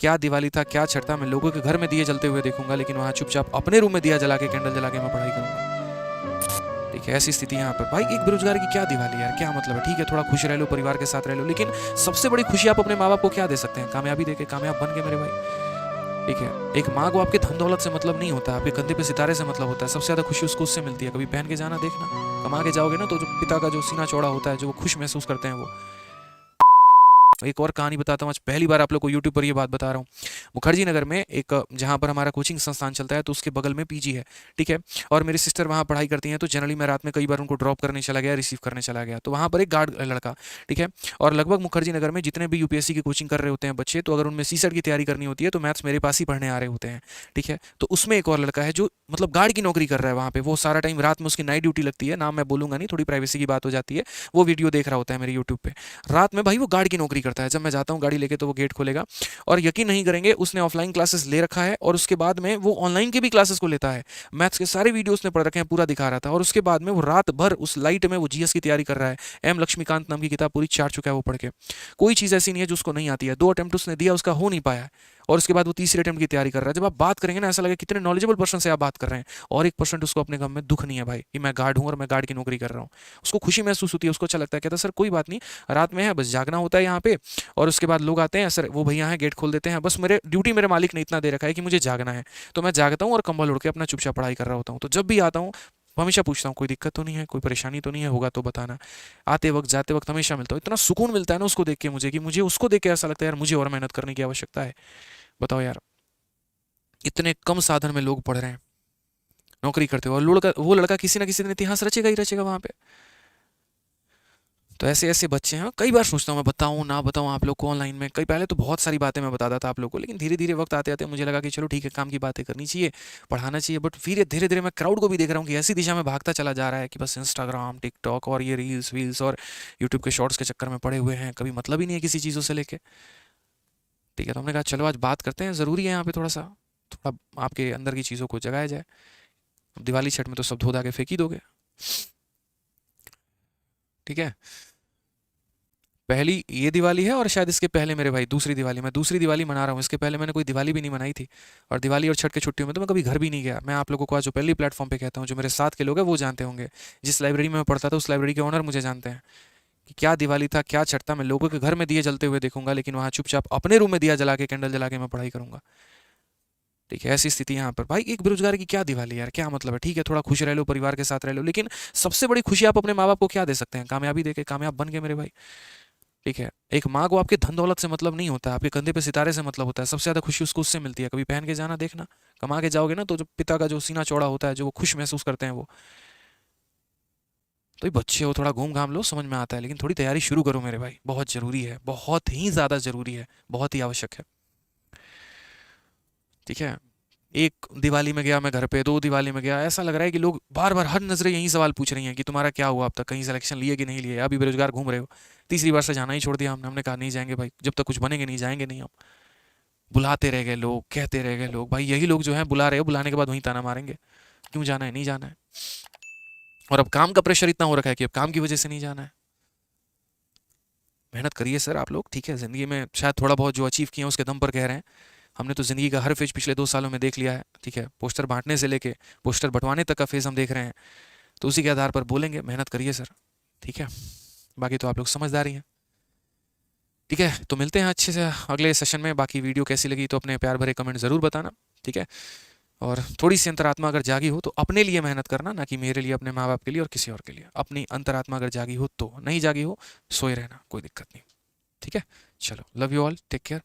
क्या दिवाली था, क्या छठ था, मैं लोगों के घर में दिए जलते हुए देखूंगा, लेकिन वहाँ चुपचाप अपने रूम में दिया जला के, कैंडल जला के मैं पढ़ाई करूंगा। ठीक है, ऐसी स्थिति यहाँ पर भाई। एक बेरोजगार की क्या दिवाली यार, क्या मतलब है। ठीक है, थोड़ा खुश रह लो, परिवार के साथ रह लो, लेकिन सबसे बड़ी खुशी आप अपने माँ बाप को क्या दे सकते हैं? कामयाबी देके, कामयाब बन के मेरे भाई। ठीक है, एक माँ को आपके धन दौलत से मतलब नहीं होता, आपके कंधे पे सितारे से मतलब होता है। सबसे ज्यादा खुशी उसको उससे मिलती है। कभी पहन के जाना, देखना, कमा के जाओगे ना तो जो पिता का जो सीना चौड़ा होता है, जो वो खुश महसूस करते हैं वो। एक और कहानी बताता हूँ, आज पहली बार आप लोग को यूट्यूब पर ये बात बता रहा हूँ। मुखर्जी नगर में एक जहाँ पर हमारा कोचिंग संस्थान चलता है, तो उसके बगल में पीजी है। ठीक है, और मेरी सिस्टर वहाँ पढ़ाई करती हैं, तो जनरली मैं रात में कई बार उनको ड्रॉप करने चला गया, रिसीव करने चला गया, तो वहाँ पर एक गार्ड लड़का। ठीक है, और लगभग मुखर्जी नगर में जितने भी यूपीएससी की कोचिंग कर रहे होते हैं बच्चे, तो अगर उनमें सीसेट की तैयारी करनी होती है तो मैथ्स मेरे पास ही पढ़ने आ रहे होते हैं। ठीक है, तो उसमें एक और लड़का है जो मतलब गार्ड की नौकरी कर रहा है वहाँ पे। वो सारा टाइम, रात में उसकी नाइट ड्यूटी लगती है, नाम मैं बोलूंगा नहीं, थोड़ी प्राइवेसी की बात हो जाती है। वो वीडियो देख रहा होता है मेरे यूट्यूब पे। रात में भाई वो गार्ड की नौकरी करता है। जब मैं जाता हूँ गाड़ी लेके तो वो गेट खोलेगा, और यकीन नहीं करेंगे, उसने ऑफलाइन क्लासेस ले रखा है और उसके बाद में वो ऑनलाइन के भी क्लासेस को लेता है। मैथ्स के सारे वीडियो उसने पढ़ रखे हैं, पूरा दिखा रहा था। और उसके बाद में वो रात भर उस लाइट में वो जीएस की तैयारी कर रहा है। एम लक्ष्मीकांत नाम की किताब पूरी चाट चुका है वो पढ़ के। कोई चीज़ ऐसी नहीं है जो उसको नहीं आती है। 2 अटेम्प्ट उसने दिया, उसका हो नहीं पाया, और उसके बाद वो तीसरे अटेम्प्ट की तैयारी कर रहा है। जब आप बात करेंगे ना, ऐसा लगे कितने नॉलेजेबल पर्सन से आप बात कर रहे हैं, और 1% उसको अपने गम में दुख नहीं है भाई कि मैं गार्ड हूँ और मैं गार्ड की नौकरी कर रहा हूँ। उसको खुशी महसूस होती है, उसको अच्छा लगता है। कहता है सर कोई बात नहीं, रात में है, बस जागना होता है यहाँ पे, और उसके बाद लोग आते हैं, सर वो भैया हैं गेट खोल देते हैं, बस मेरे ड्यूटी मेरे मालिक ने इतना दे रखा है कि मुझे जागना है, तो मैं जागता हूँ और कंबल उड़ के अपना चुपचाप पढ़ाई कर रहा होता हूँ। तो जब भी आता हूँ हमेशा पूछता हूँ कोई दिक्कत तो नहीं है, कोई परेशानी तो नहीं है, होगा तो बताना। आते वक्त जाते वक्त हमेशा मिलता हूँ। इतना सुकून मिलता है ना उसको देख के मुझे, कि मुझे उसको देख के ऐसा लगता है यार मुझे और मेहनत करने की आवश्यकता है। बताओ यार, इतने कम साधन में लोग पढ़ रहे हैं, नौकरी करते हो, और वो लड़का किसी ना किसी दिन इतिहास रचेगा ही रचेगा वहां पे। तो ऐसे ऐसे बच्चे हैं। कई बार सोचता हूँ मैं बताऊँ ना बताऊँ आप लोग को ऑनलाइन में। कई पहले तो बहुत सारी बातें मैं बताता था आप लोग को, लेकिन धीरे धीरे वक्त आते आते मुझे लगा कि चलो ठीक है, काम की बातें करनी चाहिए, पढ़ाना चाहिए। बट फिर धीरे धीरे मैं क्राउड को भी देख रहा हूँ कि ऐसी दिशा में भागता चला जा रहा है कि बस इंस्टाग्राम, टिकटॉक और ये रील्स वील्स और यूट्यूब के शॉर्ट्स के चक्कर में पड़े हुए हैं। कभी मतलब ही नहीं है किसी चीज़ों से लेके। ठीक है, तो हमने कहा चलो आज बात करते हैं, ज़रूरी है यहाँ पे थोड़ा सा, थोड़ा आपके अंदर की चीज़ों को जगाया जाए। दिवाली छठ में तो सब धो धा के फेंक ही दोगे। ठीक है, पहली ये दिवाली है, और शायद इसके पहले मेरे भाई दूसरी दिवाली, मैं दूसरी दिवाली मना रहा हूँ। इसके पहले मैंने कोई दिवाली भी नहीं मनाई थी। और दिवाली और छठ की छुट्टियों में तो मैं कभी घर भी नहीं गया। मैं आप लोगों को आज जो पहली प्लेटफॉर्म पे कहता हूँ, जो मेरे साथ के लोग हैं वो जानते होंगे। जिस लाइब्रेरी में मैं पढ़ता था उस लाइब्रेरी के ऑनर मुझे जानते हैं कि क्या दिवाली था, क्या छठ था, मैं लोगों के घर में दिए जलते हुए देखूंगा, लेकिन वहाँ चुपचाप अपने रूम में दिया जला के, कैंडल जला के मैं पढ़ाई करूंगा। ठीक है, ऐसी स्थिति यहाँ पर भाई। एक बेरोजगार की क्या दिवाली यार, क्या मतलब है। ठीक है, थोड़ा खुश रह लो, परिवार के साथ रह लो, लेकिन सबसे बड़ी खुशी आप अपने माँ बाप को क्या दे सकते हैं? कामयाबी देके, कामयाब बन के मेरे भाई। ठीक है, एक माँ को आपके धन दौलत से मतलब नहीं होता, आपके कंधे पे सितारे से मतलब होता है। सबसे ज्यादा खुशी उसको उससे मिलती है। कभी पहन के जाना, देखना, कमा के जाओगे ना तो जो पिता का जो सीना चौड़ा होता है, जो वो खुश महसूस करते हैं वो। तो ये बच्चे हो, थोड़ा घूम घाम लो, समझ में आता है, लेकिन थोड़ी तैयारी शुरू करो मेरे भाई। बहुत जरूरी है, बहुत ही ज्यादा जरूरी है, बहुत ही आवश्यक है। ठीक है, एक दिवाली में गया मैं घर पे, 2 दिवाली में गया, ऐसा लग रहा है कि लोग बार बार हर नजरें यही सवाल पूछ रही हैं कि तुम्हारा क्या हुआ, अब तक कहीं सिलेक्शन लिए कि नहीं लिए, अभी बेरोजगार घूम रहे हो। तीसरी बार से जाना ही छोड़ दिया हमने। हमने कहा नहीं जाएंगे भाई, जब तक कुछ बनेंगे नहीं जाएंगे नहीं हम। बुलाते रह गए लोग, कहते रह गए लोग, भाई यही लोग जो है बुला रहे हो, बुलाने के बाद वहीं ताना मारेंगे, क्यों जाना है, नहीं जाना है। और अब काम का प्रेशर इतना हो रखा है कि अब काम की वजह से नहीं जाना है। मेहनत करिए सर आप लोग। ठीक है, जिंदगी में शायद थोड़ा बहुत जो अचीव किया उसके दम पर कह रहे हैं। हमने तो ज़िंदगी का हर फेज पिछले 2 सालों में देख लिया है। ठीक है, पोस्टर बांटने से लेके पोस्टर बंटवाने तक का फेज हम देख रहे हैं। तो उसी के आधार पर बोलेंगे, मेहनत करिए सर। ठीक है, बाकी तो आप लोग समझदार ही हैं। ठीक है, तो मिलते हैं अच्छे से अगले सेशन में। बाकी वीडियो कैसी लगी तो अपने प्यार भरे कमेंट ज़रूर बताना। ठीक है, और थोड़ी सी अंतरात्मा अगर जागी हो तो अपने लिए मेहनत करना, ना कि मेरे लिए, अपने माँ बाप के लिए और किसी और के लिए। अपनी अंतरात्मा अगर जागी हो तो, नहीं जागी हो सोए रहना, कोई दिक्कत नहीं। ठीक है, चलो, love you all, take care.